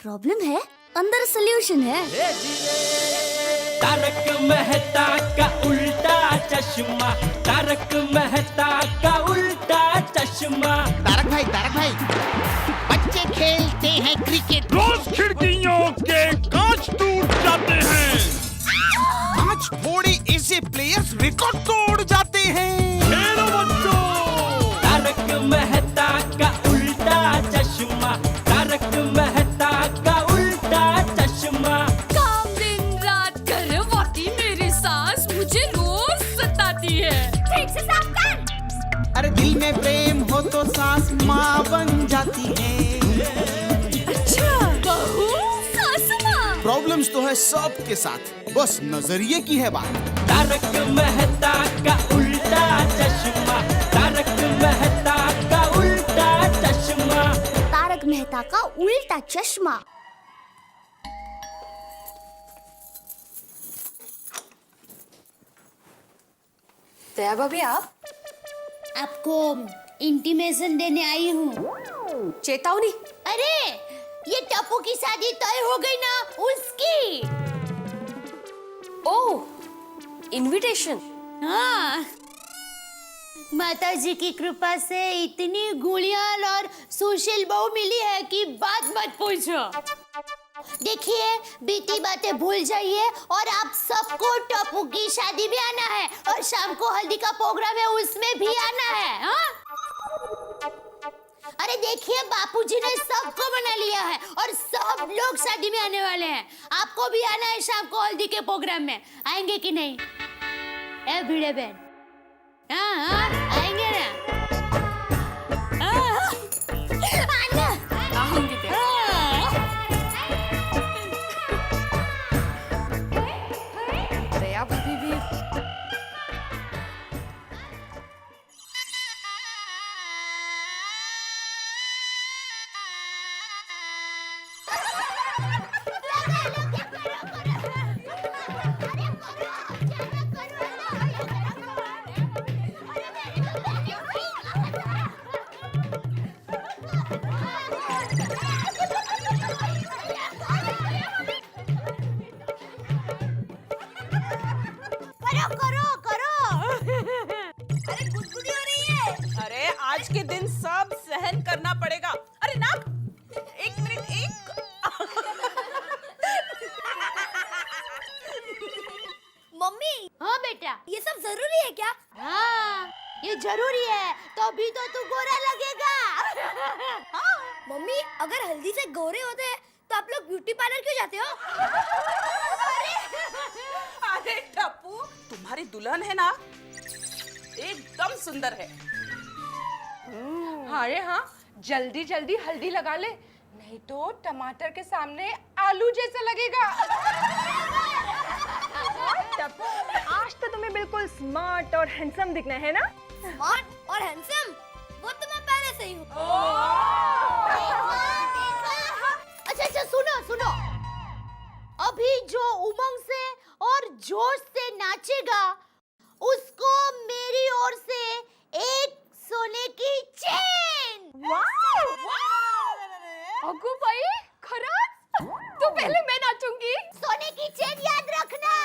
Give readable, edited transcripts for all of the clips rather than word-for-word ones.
Problem है, अंदर solution है। तारक मेहता का उल्टा चश्मा, तारक मेहता का उल्टा चश्मा। तारक भाई, बच्चे खेलते हैं क्रिकेट, रोज खिड़कियों के कांच टूट जाते हैं। कांच फोड़े ऐसे प्लेयर्स रिकॉर्ड तोड़ जाते हैं। खेलो बच्चों। तारक मेहता का उल्टा चश्मा, तारक मेहता का उल्टा चश्मा। काम दिन रात करवाती मेरी सास मुझे रोज सताती है। ठीक से साफ कर। अरे दिल में प्रेम हो तो सास माँ बन जाती है। अच्छा, बहू सास माँ। प्रॉब्लम्स तो है सबके साथ, बस नजरिए की है बात। तारक मेहता का उल्टा चश्मा, तारक मेहता का उल्टा चश्मा। तारक मेहता का उल्टा चश्मा। दया भाभी आप? आपको इंटीमेशन देने आई हूँ। चेतावनी। अरे ये टप्पू की शादी तय हो गई ना, उसकी। ओह, इनविटेशन। हाँ, माता जी की कृपा से इतनी गुड़ियाल और सुशील बहू मिली है कि बात मत पूछो। देखिए, बीती बातें भूल जाइए और आप सबको टप्पू की शादी में आना है और शाम को हल्दी का प्रोग्राम है, उसमें भी आना है। हाँ? अरे देखिए, बापूजी ने सबको मना लिया है और सब लोग शादी में आने वाले हैं। आपको भी आना है शाम को हल्दी के प्रोग्राम में। आएंगे कि नहीं? ए भिड़े बहन, हाँ आएंगे ना? आना। आऊंगी दया। दया भाभी भी। अरे आज के दिन सब सहन करना पड़ेगा। अरे ना, एक मिनट, एक मम्मी। हाँ बेटा, ये सब जरूरी है क्या? हाँ, ये जरूरी है, तभी तो तू गोरा लगेगा। हाँ, मम्मी अगर हल्दी से गोरे होते हैं तो आप लोग ब्यूटी पार्लर क्यों जाते हो? अरे टप्पू, तुम्हारी दुल्हन है ना, एकदम सुंदर है। अरे हाँ, जल्दी जल्दी हल्दी लगा ले, नहीं तो टमाटर के सामने आलू जैसा लगेगा। टप्पू, आज तो तुम्हें बिल्कुल स्मार्ट और हैंडसम दिखना है ना? स्मार्ट और हैंडसम, वो तो मैं पहले से ही हूँ। अच्छा, सुनो। अभी जो उमंग से और जोश से नाचेगा, उसको मेरी ओर से एक सोने की चेन। अगो भाई, खरंच? तो पहले मैं नाचूंगी। सोने की चेन याद रखना।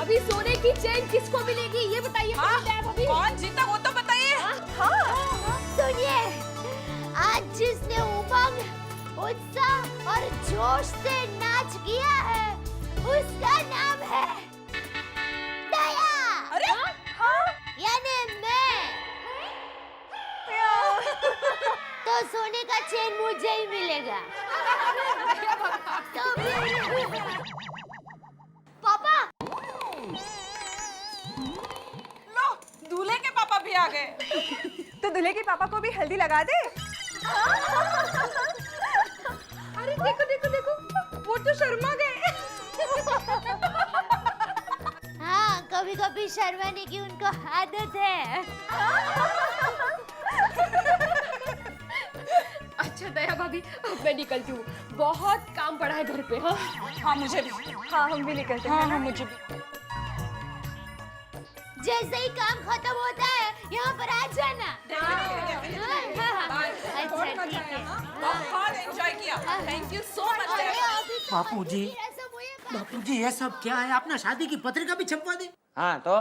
अभी सोने की चेन किसको मिलेगी ये बताइए। हाँ, कौन जीता वो तो बताइए। सुनिए, आज जिसने उमंग, उत्साह और जोश से नाच किया है, उसका नाम है दया। अरे हाँ, यानी मैं। सोने का चेन मुझे ही मिलेगा। तो पापा लो दूल्हे के पापा भी आ गए। तो दूल्हे के पापा को भी हल्दी लगा दे। अरे देखो देखो देखो, वो तो शर्मा गए। हाँ, कभी कभी शर्माने की उनको आदत है। अच्छा दया भाभी, अब मैं निकलती हूँ, बहुत काम पड़ा है घर पे। हाँ हाँ मुझे भी। हाँ हम भी निकलते हैं। हाँ मुझे भी। जैसे ही काम खत्म होता है यहाँ पर आ जाना। अच्छा ठीक है। बहुत एंजॉय किया। Thank you so much. Bapuji, Bapuji ये सब क्या है? आपने शादी की पत्रिका भी छपवा दी? हाँ तो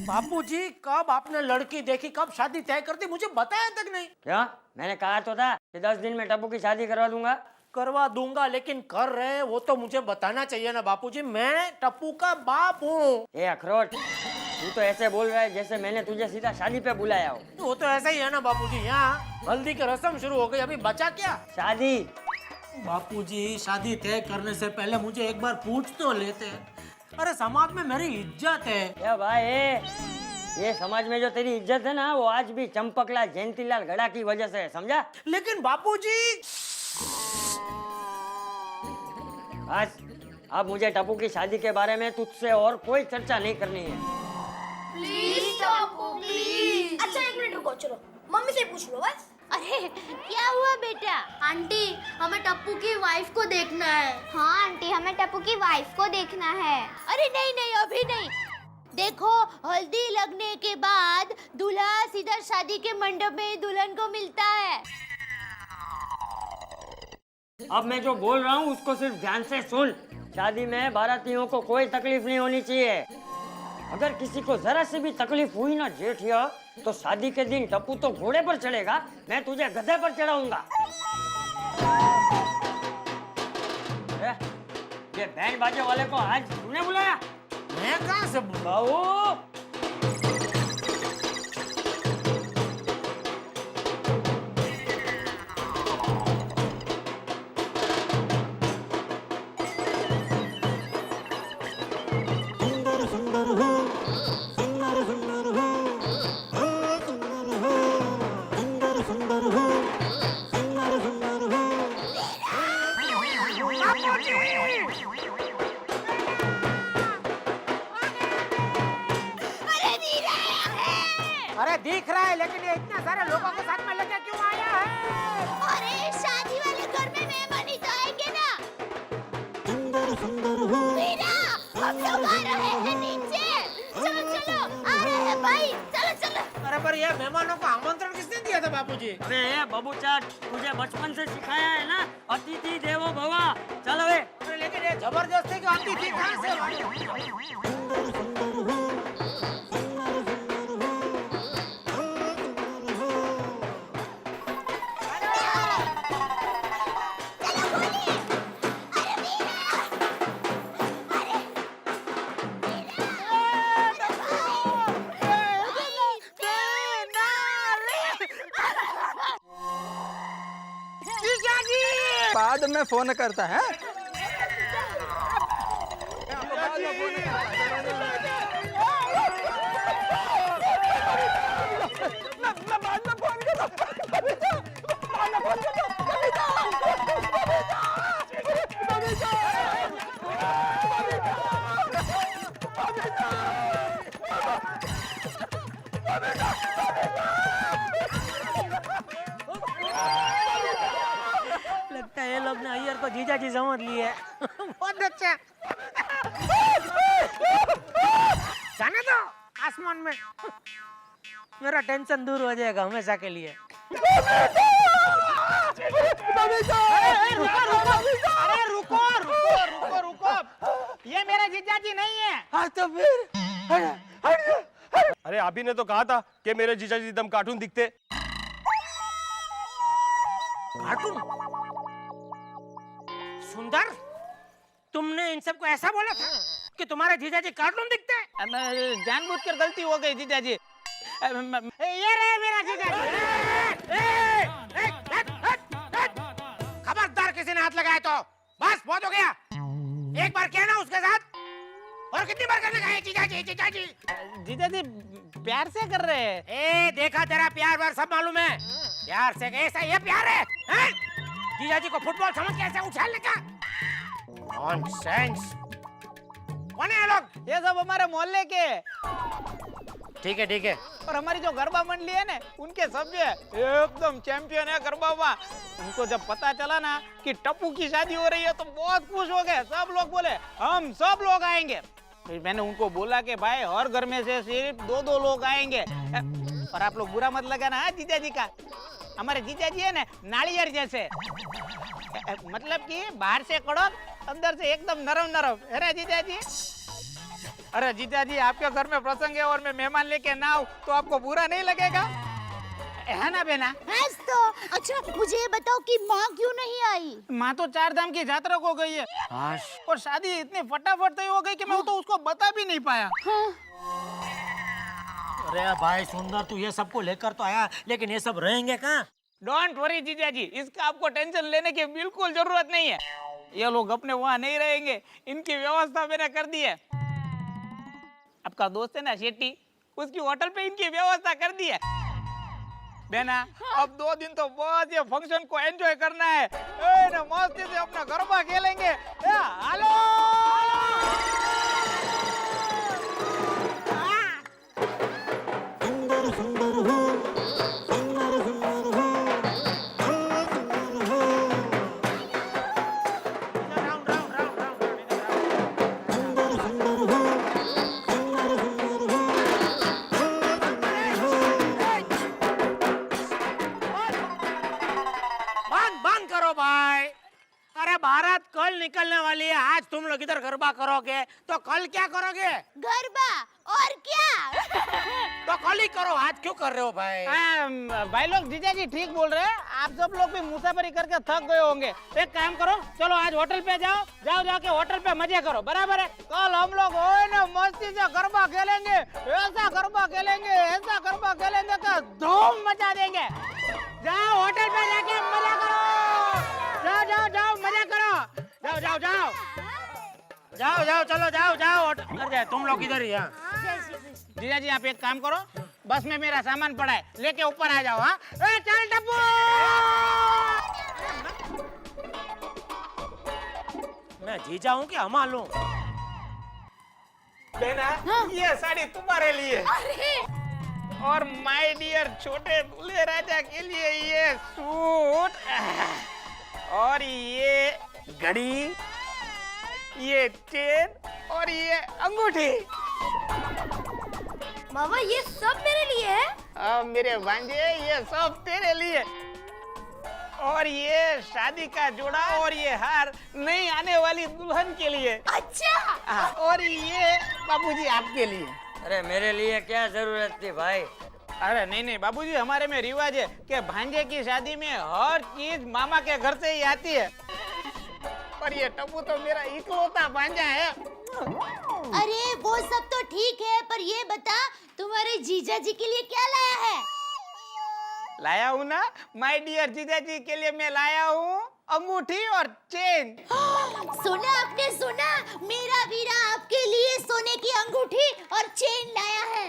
बापूजी कब आपने लड़की देखी, कब शादी तय कर दी, मुझे बताया तक नहीं। क्या? मैंने कहा तो था कि 10 दिन में टप्पू की शादी करवा दूंगा। करवा दूंगा, लेकिन कर रहे वो तो मुझे बताना चाहिए ना बापूजी। मैं टप्पू का बाप हूँ। ए अखरोट, तू तो ऐसे बोल रहा है जैसे मैंने तुझे सीधा शादी पे बुलाया हो। वो तो ऐसा ही है ना बापूजी। यहाँ हल्दी की रस्म शुरू हो गई, अभी बचा क्या? शादी? बापूजी शादी तय करने से पहले मुझे एक बार पूछ तो लेते। अरे समाज में मेरी इज्जत है। या भाई ये समाज में जो तेरी इज्जत है ना, वो आज भी चंपकलाल जयंतीलाल गड़ा की वजह से है, समझा? लेकिन बापूजी बस अब मुझे टप्पू की शादी के बारे में तुझसे और कोई चर्चा नहीं करनी है। Please Tappu please. अच्छा एक मिनट रुको, चलो मम्मी से पूछ लो बस। अरे क्या हुआ बेटा? आंटी हमें टप्पू की वाइफ को देखना है। हाँ आंटी हमें टप्पू की वाइफ को देखना है। अरे नहीं नहीं, अभी नहीं। देखो, हल्दी लगने के बाद दूल्हा सीधा शादी के मंडप में दुल्हन को मिलता है। अब मैं जो बोल रहा हूँ उसको सिर्फ ध्यान से सुन। शादी में बारातियों को कोई तकलीफ नहीं होनी चाहिए। अगर किसी को जरा से भी तकलीफ हुई ना जेठिया, तो शादी के दिन टप्पू तो घोड़े पर चढ़ेगा, मैं तुझे गधे पर चढ़ाऊंगा। ये बैंड बाजे वाले को आज तूने बुलाया? मैं कहाँ से बुलाऊं? अरे दिख रहा है, लेकिन ये इतने सारे लोगों के साथ में लेके क्यों आया है? अरे शादी वाले घर में मेहमान ही तो आएंगे ना। मीरा, हम लोग आ रहे हैं नीचे। चलो चलो, आ रहे हैं भाई, चलो चलो। अरे पर ये मेहमानों को आमंत्रण किसने दिया था बापूजी? अरे बबू चाट, तुझे बचपन से सिखाया है ना, अतिथि देवो भव। चलो वे। अरे लेकिन ये जबरदस्ती क्यों आती थी? कहाँ से? बाद में फोन करता है। लगता है ये लोग ने अय्यर को जीजा जी समझ लिए। बहुत अच्छा। जाने दो आसमान में, मेरा टेंशन दूर हो जाएगा हमेशा के लिए। अरे रुको रुको रुको रुको, ये मेरा जीजा जी नहीं है। हाँ तो फिर अरे अभी ने तो कहा था कि मेरे जीजा जी एकदम कार्टून दिखते। कार्टून? सुंदर, तुमने इन सबको ऐसा बोला था कि तुम्हारे जीजा जी कार्टून दिखते हैं? जानबूझकर गलती हो गई जीजा जी। ये रहे मेरा जीजा जी। मत लगाए तो बस बहुत हो गया। एक बार क्या ना उसके साथ, और कितनी बार करने का है जीजा जी? जीजा जी प्यार से कर रहे हैं। ए देखा तेरा प्यार वार सब मालूम है। प्यार से कैसा ये प्यार है, हैं? जीजा जी को फुटबॉल समझ कैसे उछालने का? नॉनसेंस। कौन है ये लोग? ये सब हमारे मोहल्ले के। ठीक है ठीक है। और हमारी जो गरबा मंडली है ना, उनके सभ्य एकदम चैंपियन है गरबा। उनको जब पता चला ना कि टप्पू की शादी हो रही है तो बहुत खुश हो गए। सब लोग बोले हम सब लोग आएंगे। फिर मैंने उनको बोला कि भाई हर घर में से सिर्फ 2-2 लोग आएंगे। और आप लोग बुरा मत लगाना है जीजा जी का। हमारे जीजा जी है ना नारियल जैसे, मतलब कि बाहर से कड़क अंदर से एकदम नरम नरम है ना जीजा जी। अरे जीजा जी आपके घर में प्रसंग है और मैं मेहमान लेके ना आऊं तो आपको बुरा नहीं लगेगा, है ना बेना? तो अच्छा मुझे ये बताओ कि माँ क्यों नहीं आई? माँ तो 4 धाम की यात्रा को गई है। और शादी इतनी फटाफट तय हो गई कि मैं तो उसको बता भी नहीं पाया। अरे भाई सुंदर, तू ये सबको लेकर तो आया, लेकिन ये सब रहेंगे कहाँ? डोंट वरी जीजा जी, इसका आपको टेंशन लेने की बिल्कुल जरूरत नहीं है। ये लोग अपने वहाँ नहीं रहेंगे, इनकी व्यवस्था मैंने कर दी है। आपका दोस्त है ना शेट्टी, उसकी होटल पे इनकी व्यवस्था कर दी है। बेना अब 2 दिन तो बस ये फंक्शन को एंजॉय करना है। ना मस्ती से अपना गरबा खेलेंगे। हेलो बंद करो भाई। अरे बारात कल निकलने वाली है, आज तुम लोग इधर गरबा करोगे तो कल क्या करोगे? गरबा और क्या? तो कल ही करो, आज क्यों कर रहे हो भाई? भाई लोग जीजा जी ठीक बोल रहे हैं। आप सब लोग भी मुसाफरी करके थक गए होंगे। एक काम करो, चलो आज होटल पे जाओ के होटल पे मजे करो, बराबर है? कल हम लोग ना मस्ती से गरबा खेलेंगे, ऐसा गरबा खेलेंगे कि धूम मचा देंगे। जाओ होटल पे जाके मजा करो। जाओ मजा करो। जाओ चलो जाओ। अरे तुम लोग इधर ही। जीजा जी आप एक काम करो, बस में मेरा सामान पड़ा है, लेके ऊपर आ जाओ। हाँ चल टप्पू। मैं जीजा हूँ कि हमाल हूँ? बेना ये साड़ी तुम्हारे लिए। और माय डियर छोटे दूल्हे राजा के लिए ये सूट, और ये घड़ी, ये चेन और ये अंगूठी। मामा ये सब मेरे लिए है? मेरे भांजे ये सब तेरे लिए। और ये शादी का जोड़ा और ये हार नई आने वाली दुल्हन के लिए। अच्छा। और ये बाबूजी आपके लिए। अरे मेरे लिए क्या जरूरत थी भाई? अरे नहीं बाबूजी, हमारे में रिवाज है कि भांजे की शादी में हर चीज मामा के घर से ही आती है। और ये टप्पू तो मेरा इकलौता भांजा है। अरे वो सब तो ठीक है, पर ये बता तुम्हारे जीजा जी के लिए क्या लाया है? लाया हूँ ना माय डियर जीजा जी के लिए, मैं लाया हूँ अंगूठी और चेन। सुना आपने सुना, मेरा वीरा आपके लिए सोने की अंगूठी और चेन लाया है।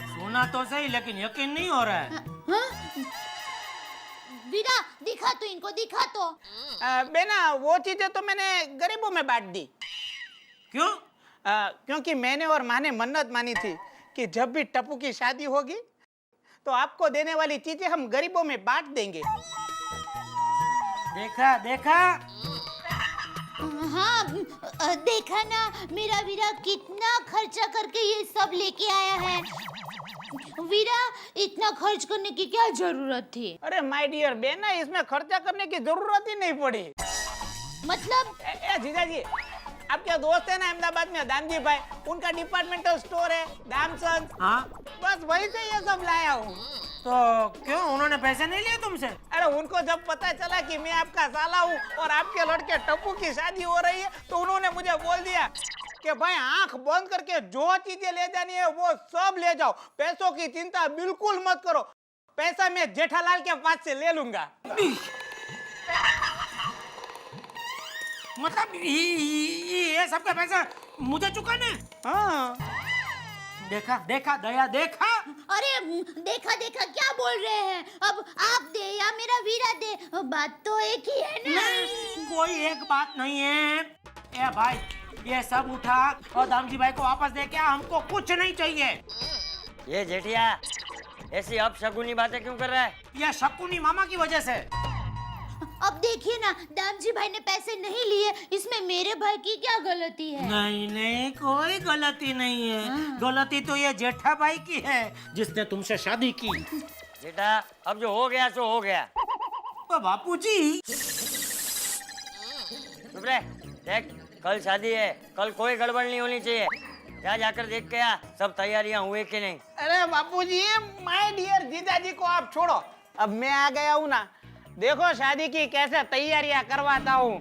सुना तो सही, लेकिन यकीन नहीं हो रहा है। वीरा दिखा तो इनको, दिखा तो। बेना वो चीजें तो मैंने गरीबों में बांट दी। क्यों? क्योंकि मैंने और माँ ने मन्नत मानी थी कि जब भी टप्पू की शादी होगी तो आपको देने वाली चीजें हम गरीबों में बांट देंगे। देखा? हाँ देखा ना, मेरा वीरा कितना खर्चा करके ये सब लेके आया है। वीरा इतना खर्च करने की क्या जरूरत थी? अरे माय डियर बेना, इसमें खर्चा करने की जरूरत ही नहीं पड़ी। मतलब? जीजा जी आपके दोस्त है ना अहमदाबाद में दामजी भाई, उनका डिपार्टमेंटल स्टोर है दामसन। हाँ बस वहीं से ये सब लाया हूँ। तो क्यों उन्होंने पैसे नहीं लिए तुमसे? अरे उनको जब पता चला कि मैं आपका साला हूँ और आपके लड़के टप्पू की शादी हो रही है तो उन्होंने मुझे बोल दिया कि भाई आंख बंद करके जो चीजें ले जानी है वो सब ले जाओ, पैसों की चिंता बिल्कुल मत करो, पैसा मैं जेठालाल के पास से ले लूंगा। मतलब ये सबका पैसा मुझे चुकाने? हाँ देखा देखा दया देखा। अरे देखा देखा क्या बोल रहे हैं? अब आप दे या मेरा वीरा दे, बात तो एक ही है ना। नहीं, कोई एक बात नहीं है। ए भाई, ये सब उठा और दामजी भाई को वापस दे के आ, हमको कुछ नहीं चाहिए। ये जेठिया ऐसी अब शगुनी बातें क्यों कर रहा है? ये शकुनी मामा की वजह से। अब देखिए ना, दामजी भाई ने पैसे नहीं लिए, इसमें मेरे भाई की क्या गलती है? नहीं नहीं, कोई गलती नहीं है। गलती तो ये जेठा भाई की है जिसने तुमसे शादी की। बेटा अब जो हो गया सो हो गया। तो बापूजी चुप रहे। देख कल शादी है, कल कोई गड़बड़ नहीं होनी चाहिए। क्या जाकर देख के आ सब तैयारियां हुए कि नहीं। अरे बापूजी, माय डियर जीजाजी को आप छोड़ो, अब मैं आ गया हूँ ना, देखो शादी की कैसे तैयारियां करवाता हूँ।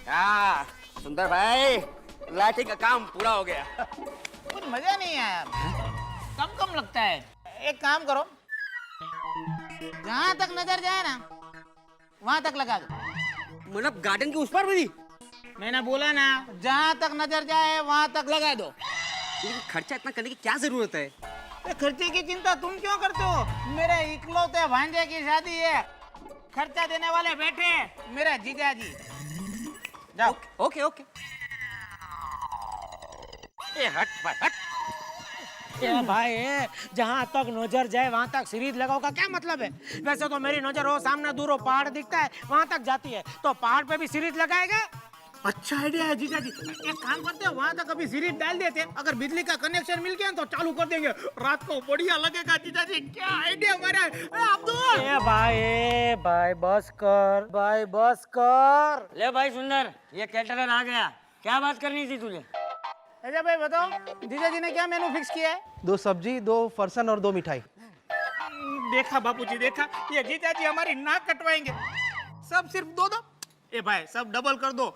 हाँ सुंदर भाई, लाठी का काम पूरा हो गया। कुछ मजा नहीं आया, कम कम लगता है। एक काम करो, जहाँ तक नजर जाए ना वहाँ तक लगा दो। मतलब गार्डन के उस पर भी? मैंने बोला ना, जहाँ तक नजर जाए वहाँ तक लगा दो। लेकिन खर्चा इतना करने की क्या जरूरत है? खर्चे की चिंता तुम क्यों करते हो? मेरे इकलौते भांजे की शादी है, खर्चा देने वाले बैठे हैं मेरे जीजाजी। जाओ। Okay okay. ए हट भाई हट। ए भाई, जहाँ तक नजर जाए वहाँ तक सीरीज लगाओ का क्या मतलब है? वैसे तो मेरी नजर हो सामने दूर हो पहाड़ दिखता है वहाँ तक जाती है, तो पहाड़ पे भी सीरीज लगाएगा? अच्छा आइडिया है जीजा जी। एक काम करते हैं, वहाँ तक अभी सीरीज डाल देते हैं, अगर बिजली का कनेक्शन मिल गया तो चालू कर देंगे, रात को बढ़िया लगेगा। जीजा जी क्या आइडिया हमारा है। अब्दुल ए भाई बस कर, भाई बस कर। ले भाई सुंदर, ये कैटरर आ गया, क्या बात करनी थी तुझे? अच्छा भाई बताओ, जीजा जी ने क्या मेनू फिक्स किया है? 2 सब्जी, 2 फरसान और 2 मिठाई। देखा बापूजी देखा, ये जीजा जी हमारी नाक कटवाएंगे। सब सिर्फ 2-2। ए भाई सब डबल कर दो,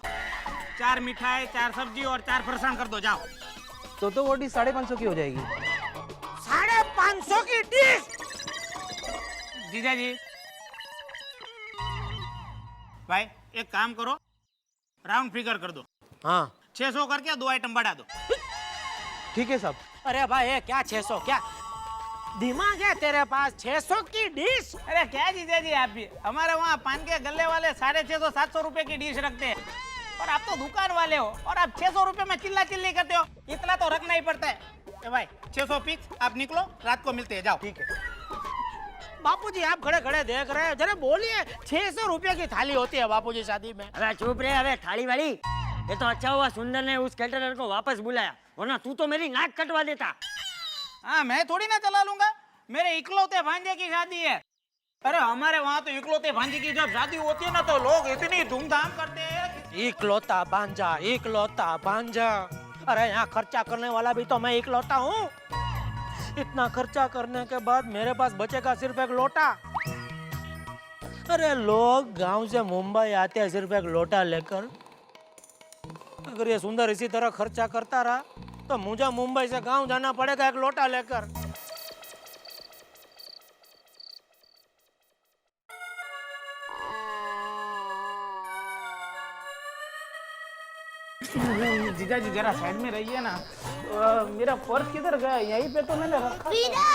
4 मिठाई, 4 सब्जी और 4 फरसान कर दो। जाओ। तो वो डिश 550 की हो जाएगी। 550 की डिश? जीजा जी भाई एक काम करो, राउंड फिगर कर दो। हाँ 600 करके 2 आइटम बढ़ा दो। ठीक है साहब। अरे भाई ये क्या 600? क्या दिमाग है तेरे पास? 600 की डिश? अरे क्या जीजा जी आप भी, हमारे वहाँ पान के गल्ले वाले 650-700 रुपए की डिश रखते हैं, और आप तो दुकान वाले हो और आप 600 रुपए में चिल्ला चिल्ली करते हो। इतना तो रखना ही पड़ता है। ए भाई 600 फिक्स, आप निकलो, रात को मिलते हैं। जाओ। ठीक है बापूजी आप खड़े खड़े देख रहे हैं, जरा बोलिए। 600 रुपए की थाली होती है बापूजी शादी में। अरे चुप रहे, अबे थाली वाली। ये तो अच्छा हुआ सुंदर ने उस कैटरर को वापस बुलाया, वरना तू तो मेरी नाक कटवा देता। हाँ मैं थोड़ी ना चला लूंगा, मेरे इकलौते भांजे की शादी है। अरे हमारे वहाँ तो इकलौते भांजे की जब शादी होती है ना तो लोग इतनी धूमधाम करते हैं। इकलौता भांजा, इकलौता भांजा। अरे यहाँ खर्चा करने वाला भी तो मैं इकलौता हूँ। इतना खर्चा करने के बाद मेरे पास बचेगा सिर्फ एक लोटा। अरे लोग गांव से मुंबई आते हैं सिर्फ एक लोटा लेकर। अगर ये सुंदर इसी तरह खर्चा करता रहा तो मुझे मुंबई से गांव जाना पड़ेगा एक लोटा लेकर। जीजा जी जरा साइड में रहिए ना। मेरा पर्स किधर गया? यहीं पे तो मैंने रखा। वीरा,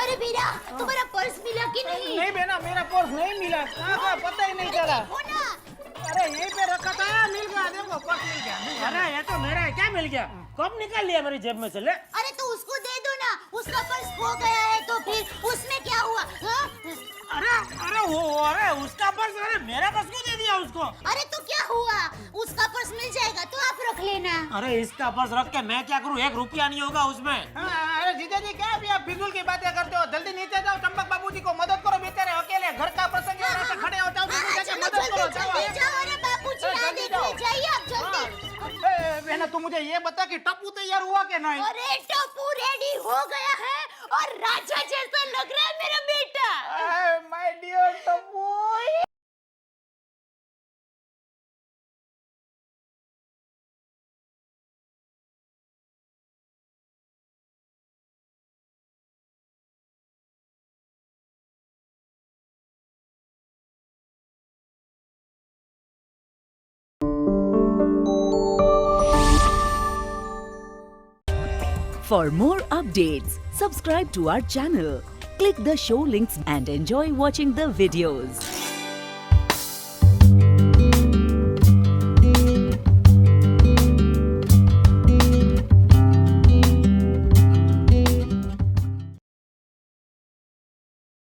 अरे वीरा, तुम्हारा पर्स मिला कि नहीं? नहीं बेना, मेरा पर्स नहीं मिला। कहाँ का पता ही नहीं चला। अरे यहीं पे रखा था, मिल गया। देखो पर्स मिल गया। अरे ये तो मेरा है, क्या मिल गया? कब निकाल लिया मेरी जेब में से? ले। अरे तो उसको दे दो ना, उसका पर्स खो गया है तो फिर उसमें क्या हुआ? हाँ? अरे उसका पर्स, अरे मेरा पर्स क्यों दे दिया उसको? अरे तो क्या हुआ, उसका पर्स मिल जाएगा तो आप रख लेना। अरे इसका पर्स रख के मैं क्या करूँ? 1 रुपया नहीं होगा उसमें। अरे जीजा जी क्या भी आप फिजूल की बातें करते हो? जल्दी नीचे जाओ, चंपक बाबूजी को मदद करो, बेचारे अकेले घर का प्रसंग है, ऐसे खड़े हो जाओ, मदद करो। अरे बापूजी आ देखिए, जाइए आप जल्दी। बहना तू मुझे ये बता कि टप्पू तैयार हुआ कि नहीं? अरे टप्पू रेडी हो गया है और राजा जैसा लग रहा है मेरा बेटा। My dear Tappu. For more updates, subscribe to our channel, click the show links and enjoy watching the videos.